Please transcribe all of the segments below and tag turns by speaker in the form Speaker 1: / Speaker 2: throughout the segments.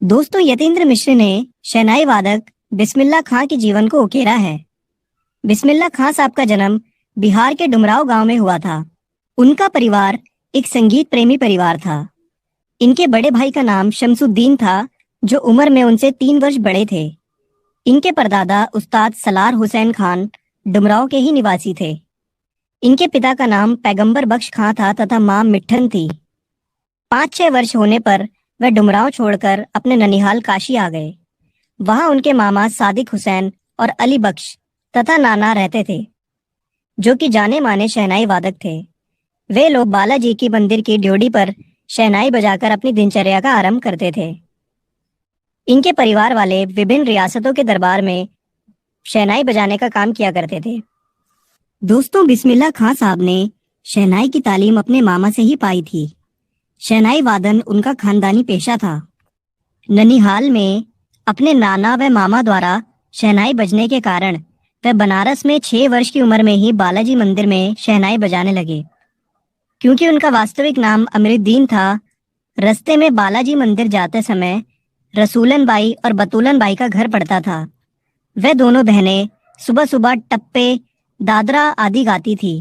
Speaker 1: दोस्तों, यतीन्द्र मिश्र ने शहनाई वादक बिस्मिल्लाह खां के जीवन को उकेरा है। बिस्मिल्लाह खां साहब का जन्म बिहार के डुमराव गांव में हुआ था। उनका परिवार एक संगीत प्रेमी परिवार था। इनके बड़े भाई का नाम शमसुद्दीन था, जो उम्र में उनसे 3 वर्ष बड़े थे। इनके परदादा उस्ताद सलार हुसैन खान डुमराव के ही निवासी थे। इनके पिता का नाम पैगंबर बख्श खां था तथा मां मिट्ठन थी। 5-6 वर्ष होने पर वह डुमराव छोड़कर अपने ननिहाल काशी आ गए। वहां उनके मामा सादिक हुसैन और अली बख्श तथा नाना रहते थे, जो कि जाने माने शहनाई वादक थे। वे लोग बालाजी की मंदिर की ड्योढ़ी पर शहनाई बजाकर अपनी दिनचर्या का आरंभ करते थे। इनके परिवार वाले विभिन्न रियासतों के दरबार में शहनाई बजाने का काम किया करते थे। दोस्तों, बिस्मिल्लाह खां साहब ने शहनाई की तालीम अपने मामा से ही पाई थी। शहनाई वादन उनका खानदानी पेशा था। ननिहाल में अपने नाना व मामा द्वारा शहनाई बजने के कारण वह बनारस में 6 वर्ष की उम्र में ही बालाजी मंदिर में शहनाई बजाने लगे। क्योंकि उनका वास्तविक नाम अमरुद्दीन था, रास्ते में बालाजी मंदिर जाते समय रसूलन बाई और बतूलन बाई का घर पड़ता था। वह दोनों बहनें सुबह सुबह टप्पे, दादरा आदि गाती थी।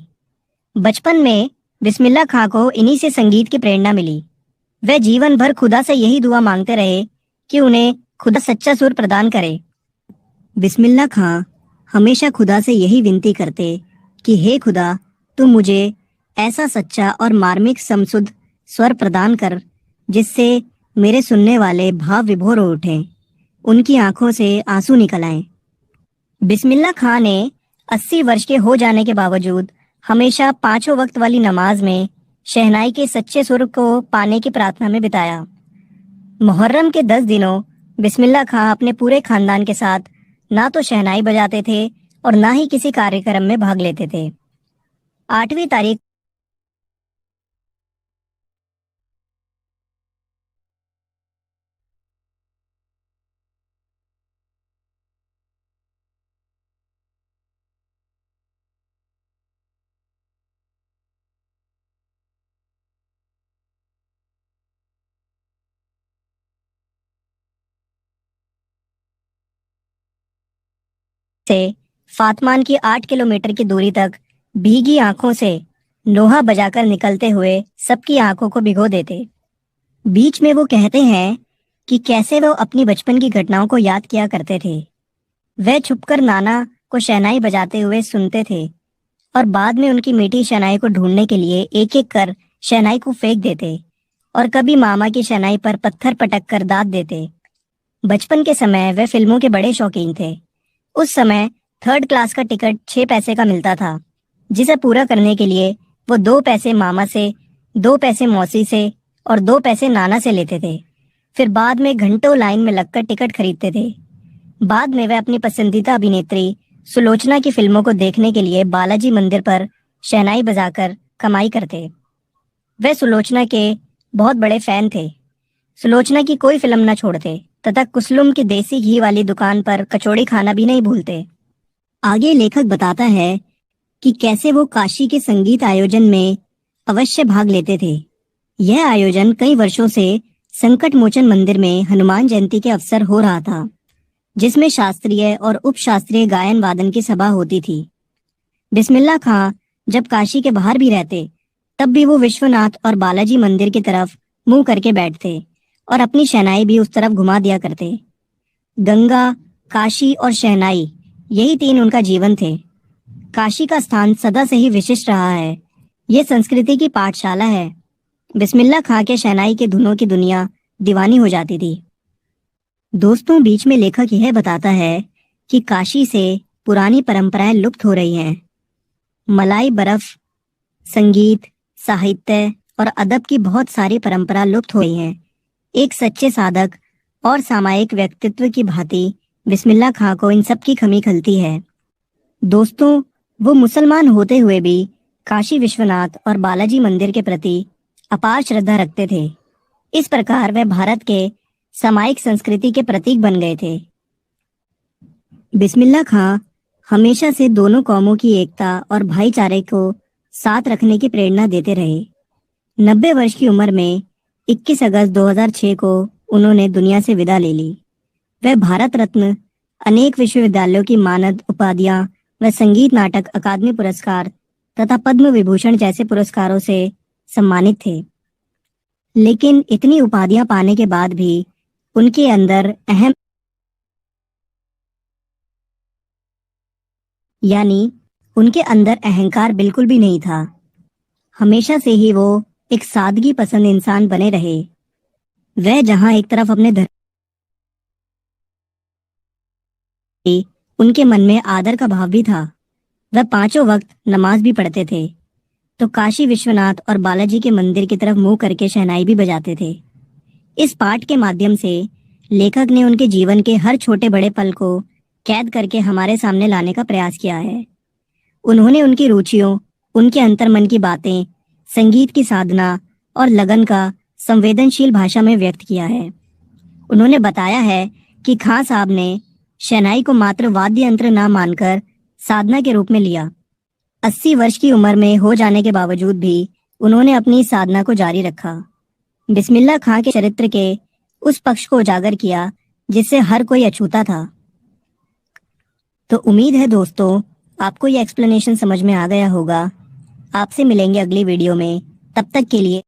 Speaker 1: बचपन में बिस्मिल्लाह खां को इन्हीं से संगीत की प्रेरणा मिली। वह जीवन भर खुदा से यही दुआ मांगते रहे कि उन्हें खुदा सच्चा सुर प्रदान करे। बिस्मिल्लाह खां हमेशा खुदा से यही विनती करते कि हे खुदा, तू मुझे ऐसा सच्चा और मार्मिक समसुध स्वर प्रदान कर जिससे मेरे सुनने वाले भाव विभोर हो उठें, उनकी आंखों से आंसू निकल आएं। बिस्मिल्लाह खां ने 80 वर्ष के हो जाने के बावजूद हमेशा 5 वक्त वाली नमाज में शहनाई के सच्चे सुर को पाने की प्रार्थना में बिताया। मुहर्रम के 10 दिनों बिस्मिल्लाह खां अपने पूरे खानदान के साथ ना तो शहनाई बजाते थे और ना ही किसी कार्यक्रम में भाग लेते थे। 8वीं तारीख से फातमान की 8 किलोमीटर की दूरी तक भीगी आंखों से नोहा बजाकर निकलते हुए सबकी आंखों को भिगो देते। बीच में वो कहते हैं कि कैसे वो अपनी बचपन की घटनाओं को याद किया करते थे। वह छुपकर नाना को शहनाई बजाते हुए सुनते थे और बाद में उनकी मीठी शहनाई को ढूंढने के लिए एक एक कर शहनाई को फेंक देते और कभी मामा की शहनाई पर पत्थर पटक कर दाद देते। बचपन के समय वह फिल्मों के बड़े शौकीन थे। उस समय 3rd क्लास का टिकट 6 पैसे का मिलता था, जिसे पूरा करने के लिए वो 2 पैसे मामा से, 2 पैसे मौसी से और 2 पैसे नाना से लेते थे। फिर बाद में घंटों लाइन में लगकर टिकट खरीदते थे। बाद में वह अपनी पसंदीदा अभिनेत्री सुलोचना की फिल्मों को देखने के लिए बालाजी मंदिर पर शहनाई बजाकर कमाई करते। वह सुलोचना के बहुत बड़े फैन थे। सुलोचना की कोई फिल्म न छोड़ते तथा कुसलुम की देसी घी वाली दुकान पर कचौड़ी खाना भी नहीं भूलते। आगे लेखक बताता है कि कैसे वो काशी के संगीत आयोजन में अवश्य भाग लेते थे। यह आयोजन कई वर्षों से संकट मोचन मंदिर में हनुमान जयंती के अवसर हो रहा था, जिसमें शास्त्रीय और उपशास्त्रीय गायन वादन की सभा होती थी। बिस्मिल्लाह खां जब काशी के बाहर भी रहते, तब भी वो विश्वनाथ और बालाजी मंदिर की तरफ मुंह करके बैठते और अपनी शहनाई भी उस तरफ घुमा दिया करते। गंगा, काशी और शहनाई, यही 3 उनका जीवन थे। काशी का स्थान सदा से ही विशिष्ट रहा है। ये संस्कृति की पाठशाला है। बिस्मिल्लाह खां के शहनाई के धुनों की दुनिया दीवानी हो जाती थी। दोस्तों, बीच में लेखक यह बताता है कि काशी से पुरानी परंपराएं लुप्त हो रही हैं। मलाई बर्फ, संगीत, साहित्य और अदब की बहुत सारी परंपरा लुप्त हो रही हैं। एक सच्चे साधक और सामायिक व्यक्तित्व की भांति बिस्मिल्लाह खां को इन सब की कमी खलती है। दोस्तों, वो मुसलमान होते हुए भी काशी विश्वनाथ और बालाजी मंदिर के प्रति अपार श्रद्धा रखते थे। इस प्रकार वह भारत के सामायिक संस्कृति के प्रतीक बन गए थे। बिस्मिल्लाह खां हमेशा से दोनों कौमों की एकता और भाईचारे को साथ रखने की प्रेरणा देते रहे। 90 वर्ष की उम्र में 21 अगस्त 2006 को उन्होंने दुनिया से विदा ले ली। वह भारत रत्न, अनेक विश्वविद्यालयों की मानद उपाधियां व संगीत नाटक अकादमी पुरस्कार तथा पद्म विभूषण जैसे पुरस्कारों से सम्मानित थे। लेकिन इतनी उपाधियां पाने के बाद भी उनके अंदर अहम यानी उनके अंदर अहंकार बिल्कुल भी नहीं था। हमेशा से ही वो एक सादगी पसंद इंसान बने रहे। वह जहां एक तरफ अपने धर्म, उनके मन में आदर का भाव भी था। वह पांचों वक्त नमाज भी पढ़ते थे, तो काशी विश्वनाथ और बालाजी के मंदिर की तरफ मुंह करके शहनाई भी बजाते थे। इस पाठ के माध्यम से लेखक ने उनके जीवन के हर छोटे बड़े पल को कैद करके हमारे सामने लाने का प्रयास किया है। उन्होंने उनकी रुचियों, उनके अंतर्मन की बातें, संगीत की साधना और लगन का संवेदनशील भाषा में व्यक्त किया है। उन्होंने बताया है कि खां साहब ने शहनाई को मात्र वाद्य यंत्र न मानकर साधना के रूप में लिया। 80 वर्ष की उम्र में हो जाने के बावजूद भी उन्होंने अपनी साधना को जारी रखा। बिस्मिल्लाह खां के चरित्र के उस पक्ष को उजागर किया जिससे हर कोई अछूता था। तो उम्मीद है दोस्तों, आपको ये एक्सप्लेनेशन समझ में आ गया होगा। आपसे मिलेंगे अगली वीडियो में। तब तक के लिए